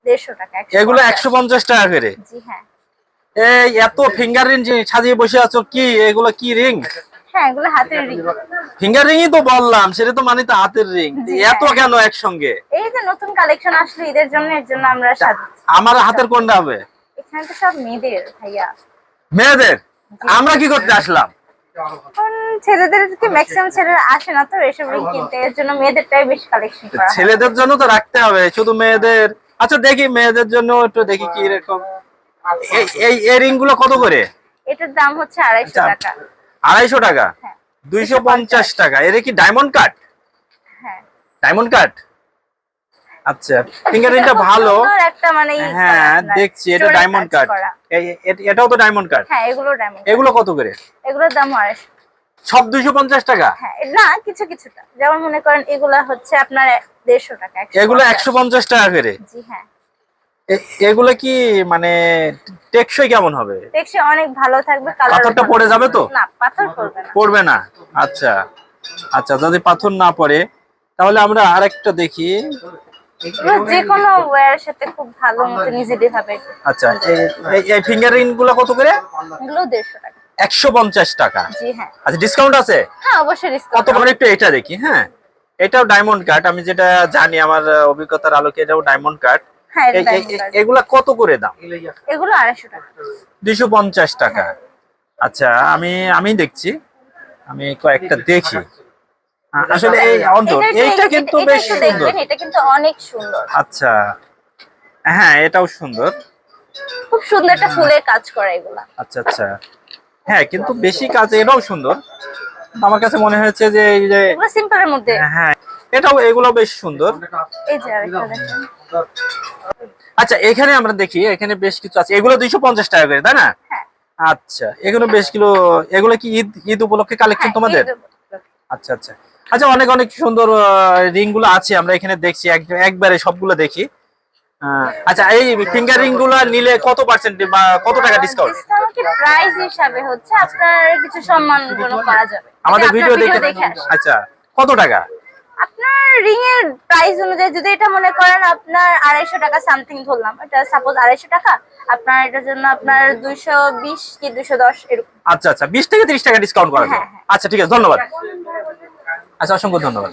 150 টাকা। এগুলো 150 টাকা করে? জি হ্যাঁ। এই এত ফিঙ্গার রিং সাজিয়ে বসে আছো, কি এগুলো? কি রিং? হ্যাঁ, এগুলো হাতের রিং। ফিঙ্গার রিংই তো বললাম, সেটা তো মানে তো হাতের রিং। এত কেন একসঙ্গে? এই যে নতুন কালেকশন আসলো ঈদের জন্য, এর জন্য আমরা সাজাচ্ছি। আমার হাতের কোনটা হবে? এখানে তো সব মেয়েদের ভাইয়া। মেয়েদের? আমরা কি করতে আসলাম? এখন ছেলেদেরকে ম্যাক্সিমাম ছেলেরা আসে না তো এসব রিং কিনতে, এর জন্য মেয়েদেরটাই বেশি কালেকশন করা হয়। ছেলেদের জন্য তো রাখতে হবে, শুধু মেয়েদের? আচ্ছা দেখি মেয়েদের জন্য একটু দেখি কি রকম। এই রিং গুলো কত করে? এটার দাম হচ্ছে 250 টাকা। 250 টাকা? হ্যাঁ। 250 টাকা। এর কি ডায়মন্ড কাট? হ্যাঁ, ডায়মন্ড কাট। আচ্ছা, ফিঙ্গার রিংটা ভালো। একটা মানে হ্যাঁ দেখছি, এটা ডায়মন্ড কাট। এটাও তো ডায়মন্ড কাট? হ্যাঁ, এগুলো ডায়মন্ড। এগুলো কত করে? এগুলোর দাম 250। সব 250 টাকা? হ্যাঁ, না কিছু কিছুটা, যেমন মনে করেন এগুলা হচ্ছে আপনার 150 টাকা। এগুলো 150 টাকা করে? জি হ্যাঁ। এগুলো কি মানে টেকসই কেমন হবে? টেকসই অনেক ভালো থাকবে। পাথরটা পড়ে যাবে তো? না, পাথর পড়বে না। পড়বে না? আচ্ছা আচ্ছা, যদি পাথর না পড়ে তাহলে আমরা আরেকটা দেখি। যে কোনো ওয়্যারের সাথে খুব ভালো মতো ইজিলি হবে। আচ্ছা, এই ফিঙ্গার রিং গুলো কত করে? এগুলো 150 টাকা। 150 টাকা? জি হ্যাঁ। আচ্ছা, ডিসকাউন্ট আছে? হ্যাঁ অবশ্যই ডিসকাউন্ট। কত করে? একটু এটা দেখি। হ্যাঁ, এটাও ডায়মন্ড কাট, আমি যেটা জানি আমার অভিজ্ঞতার আলোকে এটাও ডায়মন্ড কাট। হ্যাঁ, এটা ডায়মন্ড কাট। এগুলা কত করে দাম? এগুলো 250 টাকা। 250 টাকা। আচ্ছা, আমি দেখছি, আমি কয়েকটা দেখি। আসলে এই অন্তর এইটা কিন্তু বেশ সুন্দর। এটা কিন্তু অনেক সুন্দর। আচ্ছা, হ্যাঁ এটাও সুন্দর, খুব সুন্দর একটা ফুলের কাজ করা এগুলা। আচ্ছা আচ্ছা, হ্যাঁ কিন্তু বেশি কাজ। এটাও সুন্দর, আমার কাছে মনে হয়েছে যে এই যে এগুলো সিম্পলের মধ্যে। হ্যাঁ এগুলো বেশ সুন্দর। এই যে আরেকটা দেখেন। আচ্ছা, এখানে আমরা দেখি, এখানে বেশ কিছু আছে। এগুলো 250 টাকা করে, তাই না? হ্যাঁ। আচ্ছা, এগুলো বেশ কিলো। এগুলো কি ঈদ উপলক্ষে কালেকশন তোমাদের? আচ্ছা আচ্ছা আচ্ছা, অনেক অনেক সুন্দর রিং গুলো আছে, আমরা এখানে দেখছি একবারে সবগুলো দেখি। আচ্ছা, এই ফিঙ্গার রিং গুলো নিলে কত পার্সেন্ট বা কত টাকা ডিসকাউন্ট? ডিসকাউন্টের প্রাইস হিসাবে হচ্ছে আপনার কিছু সম্মানজনক করা যাবে আমাদের ভিডিও দেখে। আসেন। আচ্ছা, কত টাকা? আপনার রিং এর প্রাইস অনুযায়ী যদি এটা মনে করেন আপনার 250 টাকা সামথিং ধরলাম, এটা সাপোজ 250 টাকা, আপনার এটার জন্য আপনার 220 কি 210 এরকম। আচ্ছা আচ্ছা, 20 থেকে 30 টাকা ডিসকাউন্ট করা যায়। হ্যাঁ, হ্যাঁ। আচ্ছা ঠিক আছে, ধন্যবাদ। আচ্ছা, অসংখ্য ধন্যবাদ।